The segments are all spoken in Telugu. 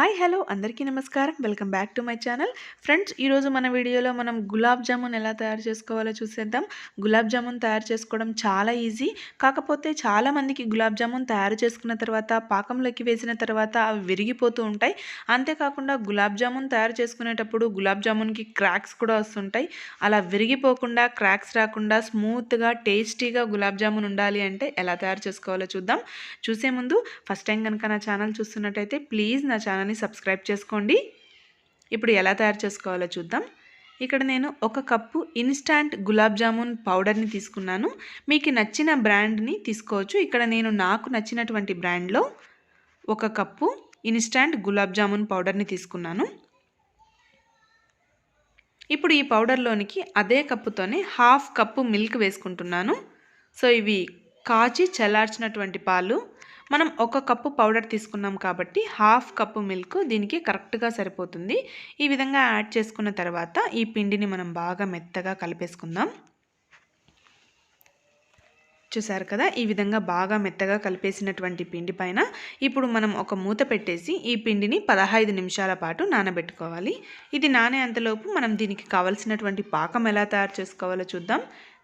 హాయ్ హలో అందరికీ నమస్కారం. Welcome back to my channel. Friends, ఈరోజు మన వీడియోలో మనం గులాబ్ జామున్ ఎలా తయారు చేసుకోవాలో చూసేద్దాం. గులాబ్ జామున్ తయారు చేసుకోవడం చాలా ఈజీ. కాకపోతే చాలామందికి గులాబ్ జామున్ తయారు చేసుకున్న తర్వాత పాకంలోకి వేసిన తర్వాత అవి విరిగిపోతూ ఉంటాయి. అంతేకాకుండా గులాబ్ జామున్ తయారు చేసుకునేటప్పుడు గులాబ్ జామున్కి క్రాక్స్ కూడా వస్తుంటాయి. అలా విరిగిపోకుండా క్రాక్స్ రాకుండా స్మూత్గా టేస్టీగా గులాబ్ జామున్ ఉండాలి అంటే ఎలా తయారు చేసుకోవాలో చూద్దాం. చూసే ముందు ఫస్ట్ టైం కనుక నా ఛానల్ చూస్తున్నట్టయితే ప్లీజ్ నా ఛానల్ని సబ్స్క్రైబ్ చేసుకోండి. ఇప్పుడు ఎలా తయారు చేసుకోవాలో చూద్దాం. ఇక్కడ నేను 1 కప్పు ఇన్స్టాంట్ గులాబ్ జామున్ పౌడర్ని తీసుకున్నాను. మీకు నచ్చిన బ్రాండ్ని తీసుకోవచ్చు. ఇక్కడ నేను నాకు నచ్చినటువంటి బ్రాండ్లో 1 కప్పు ఇన్స్టాంట్ గులాబ్ జామున్ పౌడర్ని తీసుకున్నాను. ఇప్పుడు ఈ పౌడర్లోనికి అదే కప్పుతోనే 1/2 కప్పు మిల్క్ వేసుకుంటున్నాను. సో ఇవి కాచి చల్లార్చినటువంటి పాలు. మనం 1 కప్పు పౌడర్ తీసుకున్నాం కాబట్టి 1/2 కప్పు మిల్క్ దీనికి కరెక్ట్గా సరిపోతుంది. ఈ విధంగా యాడ్ చేసుకున్న తర్వాత ఈ పిండిని మనం బాగా మెత్తగా కలిపేసుకుందాం. చూసారు కదా, ఈ విధంగా బాగా మెత్తగా కలిపేసినటువంటి పిండి పైన ఇప్పుడు మనం ఒక మూత పెట్టేసి ఈ పిండిని 15 నిమిషాల పాటు నానబెట్టుకోవాలి. ఇది నానే అంతలోపు మనం దీనికి కావలసినటువంటి పాకం ఎలా తయారు చేసుకోవాలో చూద్దాం.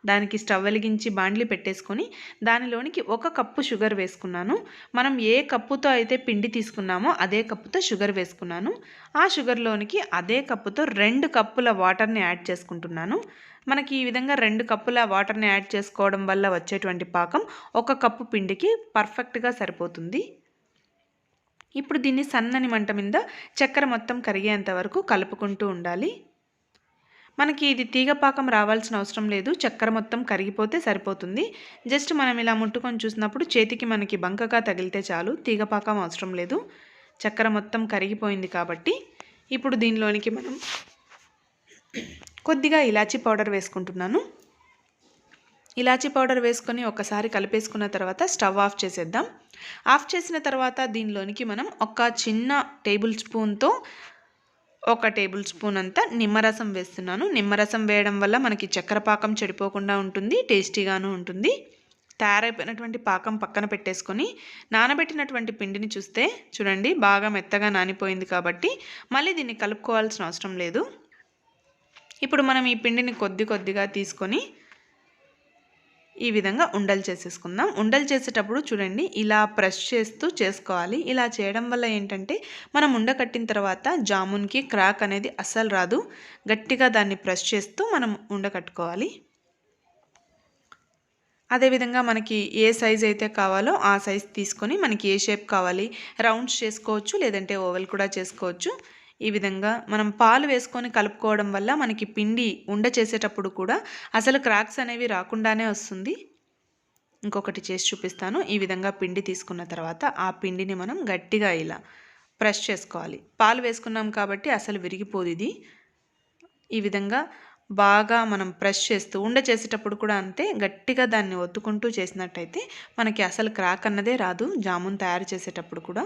దానికి స్టవ్ వెలిగించి బాండ్లీ పెట్టేసుకొని దానిలోనికి 1 కప్పు షుగర్ వేసుకున్నాను. మనం ఏ కప్పుతో అయితే పిండి తీసుకున్నామో అదే కప్పుతో షుగర్ వేసుకున్నాను. ఆ షుగర్లోనికి అదే కప్పుతో 2 కప్పుల వాటర్ని యాడ్ చేసుకుంటున్నాను. మనకి ఈ విధంగా 2 కప్పుల వాటర్ని యాడ్ చేసుకోవడం వల్ల వచ్చేటువంటి పాకం 1 కప్పు పిండికి పర్ఫెక్ట్గా సరిపోతుంది. ఇప్పుడు దీన్ని సన్నని మంట మీద చక్కెర మొత్తం కరిగేంత వరకు కలుపుకుంటూ ఉండాలి. మనకి ఇది తీగ పాకం రావాల్సిన అవసరం లేదు. చక్కెర మొత్తం కరిగిపోతే సరిపోతుంది. జస్ట్ మనం ఇలా ముట్టుకొని చూసినప్పుడు చేతికి మనకి బంకగా తగిలితే చాలు. తీగ పాకం అవసరం లేదు. చక్కెర మొత్తం కరిగిపోయింది కాబట్టి ఇప్పుడు దీనిలోనికి మనం కొద్దిగా ఇలాచీ పౌడర్ వేసుకుంటున్నాను. ఇలాచీ పౌడర్ వేసుకొని ఒకసారి కలిపేసుకున్న తర్వాత స్టవ్ ఆఫ్ చేసేద్దాం. ఆఫ్ చేసిన తర్వాత దీనిలోనికి మనం ఒక చిన్న టేబుల్ స్పూన్తో 1 టేబుల్ స్పూన్ అంతా నిమ్మరసం వేస్తున్నాను. నిమ్మరసం వేయడం వల్ల మనకి చక్కెర పాకం చెడిపోకుండా ఉంటుంది, టేస్టీగాను ఉంటుంది. తయారైపోయినటువంటి పాకం పక్కన పెట్టేసుకొని నానబెట్టినటువంటి పిండిని చూస్తే చూడండి బాగా మెత్తగా నానిపోయింది కాబట్టి మళ్ళీ దీన్ని కలుపుకోవాల్సిన అవసరం లేదు. ఇప్పుడు మనం ఈ పిండిని కొద్దిగా తీసుకొని ఈ విధంగా ఉండలు చేసేసుకుందాం. ఉండలు చేసేటప్పుడు చూడండి ఇలా ప్రెస్ చేస్తూ చేసుకోవాలి. ఇలా చేయడం వల్ల ఏంటంటే మనం ఉండ కట్టిన తర్వాత జామున్కి క్రాక్ అనేది అస్సలు రాదు. గట్టిగా దాన్ని ప్రెస్ చేస్తూ మనం ఉండ కట్టుకోవాలి. అదేవిధంగా మనకి ఏ సైజ్ అయితే కావాలో ఆ సైజ్ తీసుకొని మనకి ఏ షేప్ కావాలి రౌండ్స్ చేసుకోవచ్చు, లేదంటే ఓవెల్ కూడా చేసుకోవచ్చు. ఈ విధంగా మనం పాలు వేసుకొని కలుపుకోవడం వల్ల మనకి పిండి ఉండ చేసేటప్పుడు కూడా అసలు క్రాక్స్ అనేవి రాకుండానే వస్తుంది. ఇంకొకటి చేసి చూపిస్తాను. ఈ విధంగా పిండి తీసుకున్న తర్వాత ఆ పిండిని మనం గట్టిగా ఇలా ప్రెస్ చేసుకోవాలి. పాలు వేసుకున్నాం కాబట్టి అసలు విరిగిపోదు ఇది. ఈ విధంగా బాగా మనం ప్రెస్ చేస్తూ ఉండ చేసేటప్పుడు కూడా అంతే గట్టిగా దాన్ని ఒత్తుకుంటూ చేసినట్టయితే మనకి అసలు క్రాక్ అన్నదే రాదు జామున్ తయారు చేసేటప్పుడు కూడా.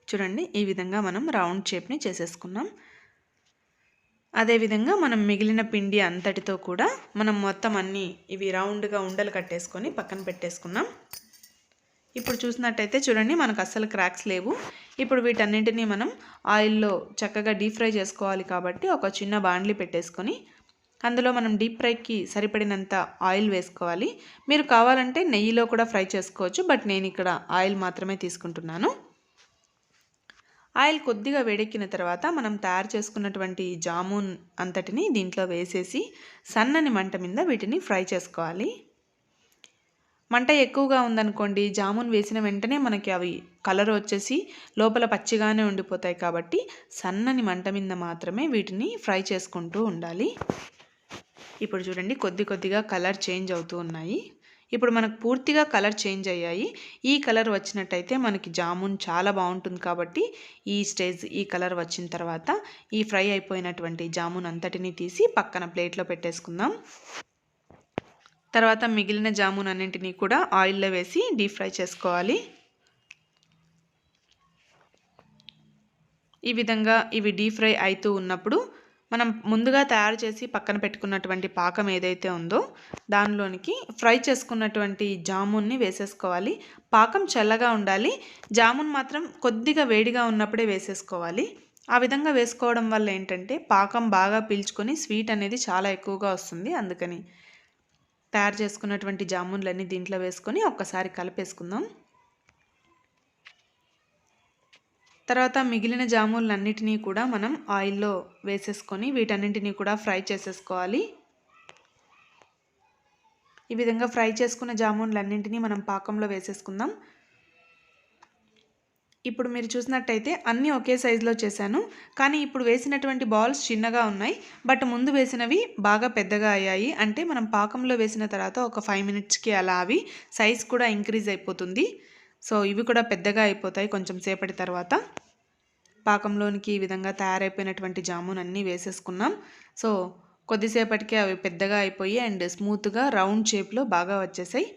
చూడండి ఈ విధంగా మనం రౌండ్ షేప్ని చేసేసుకున్నాం. అదేవిధంగా మనం మిగిలిన పిండి అంతటితో కూడా మనం మొత్తం అన్నీ ఇవి రౌండ్గా ఉండలు కట్టేసుకొని పక్కన పెట్టేసుకున్నాం. ఇప్పుడు చూసినట్టయితే చూడండి మనకు అస్సలు క్రాక్స్ లేవు. ఇప్పుడు వీటన్నింటినీ మనం ఆయిల్లో చక్కగా డీప్ ఫ్రై చేసుకోవాలి కాబట్టి ఒక చిన్న బాండ్లీ పెట్టేసుకొని అందులో మనం డీప్ ఫ్రైకి సరిపడినంత ఆయిల్ వేసుకోవాలి. మీరు కావాలంటే నెయ్యిలో కూడా ఫ్రై చేసుకోవచ్చు, బట్ నేను ఇక్కడ ఆయిల్ మాత్రమే తీసుకుంటున్నాను. ఆయిల్ కొద్దిగా వేడెక్కిన తర్వాత మనం తయారు చేసుకున్నటువంటి జామున్ అంతటిని దీంట్లో వేసేసి సన్నని మంట మీద వీటిని ఫ్రై చేసుకోవాలి. మంట ఎక్కువగా ఉందనుకోండి జామున్ వేసిన వెంటనే మనకి అవి కలర్ వచ్చేసి లోపల పచ్చిగానే ఉండిపోతాయి కాబట్టి సన్నని మంట మీద మాత్రమే వీటిని ఫ్రై చేసుకుంటూ ఉండాలి. ఇప్పుడు చూడండి కొద్దిగా కలర్ చేంజ్ అవుతూ ఉన్నాయి. ఇప్పుడు మనకు పూర్తిగా కలర్ చేంజ్ అయ్యాయి. ఈ కలర్ వచ్చినట్టయితే మనకి జామున్ చాలా బాగుంటుంది కాబట్టి ఈ స్టేజ్ ఈ కలర్ వచ్చిన తర్వాత ఈ ఫ్రై అయిపోయినటువంటి జామున్ అంతటిని తీసి పక్కన ప్లేట్లో పెట్టేసుకుందాం. తర్వాత మిగిలిన జామున్ అన్నింటినీ కూడా ఆయిల్లో వేసి డీప్ ఫ్రై చేసుకోవాలి. ఈ విధంగా ఇవి డీప్ ఫ్రై అవుతూ ఉన్నప్పుడు మనం ముందుగా తయారు చేసి పక్కన పెట్టుకున్నటువంటి పాకం ఏదైతే ఉందో దానిలోనికి ఫ్రై చేసుకున్నటువంటి జామున్ని వేసేసుకోవాలి. పాకం చల్లగా ఉండాలి. జామున్ మాత్రం కొద్దిగా వేడిగా ఉన్నప్పుడే వేసేసుకోవాలి. ఆ విధంగా వేసుకోవడం వల్ల ఏంటంటే పాకం బాగా పీల్చుకొని స్వీట్ అనేది చాలా ఎక్కువగా వస్తుంది. అందుకని తయారు చేసుకున్నటువంటి జామున్లన్నీ దీంట్లో వేసుకొని ఒక్కసారి కలిపేసుకుందాం. తర్వాత మిగిలిన జామున్లన్నిటినీ కూడా మనం ఆయిల్లో వేసేసుకొని వీటన్నింటినీ కూడా ఫ్రై చేసేసుకోవాలి. ఈ విధంగా ఫ్రై చేసుకున్న జామున్లన్నింటినీ మనం పాకంలో వేసేసుకుందాం. ఇప్పుడు మీరు చూసినట్టయితే అన్నీ ఒకే సైజులో చేశాను. కానీ ఇప్పుడు వేసినటువంటి బాల్స్ చిన్నగా ఉన్నాయి. బట్ ముందు వేసినవి బాగా పెద్దగా అయ్యాయి. అంటే మనం పాకంలో వేసిన తర్వాత ఒక 5 మినిట్స్కి అలా అవి సైజ్ కూడా ఇంక్రీజ్ అయిపోతుంది. సో ఇవి కూడా పెద్దగా అయిపోతాయి కొంచెం సేపటి తర్వాత. పాకంలోనికి ఈ విధంగా తయారైపోయినటువంటి జామున్ అన్నీ వేసేసుకున్నాం. సో కొద్దిసేపటికే అవి పెద్దగా అయిపోయి అండ్ స్మూత్గా రౌండ్ షేప్లో బాగా వచ్చేసాయి.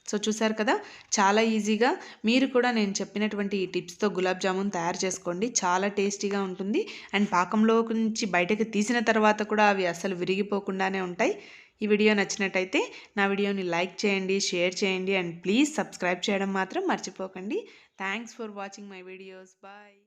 సో చూసారు కదా, చాలా ఈజీగా మీరు కూడా నేను చెప్పినటువంటి ఈ టిప్స్తో గులాబ్ జామున్ తయారు చేసుకోండి. చాలా టేస్టీగా ఉంటుంది అండ్ పాకంలో నుంచి బయటకు తీసిన తర్వాత కూడా అవి అస్సలు విరిగిపోకుండానే ఉంటాయి. ఈ వీడియో నచ్చినట్టయితే నా వీడియోని లైక్ చేయండి, షేర్ చేయండి అండ్ ప్లీజ్ సబ్స్క్రైబ్ చేయడం మాత్రం మర్చిపోకండి. Thanks for watching my videos. Bye.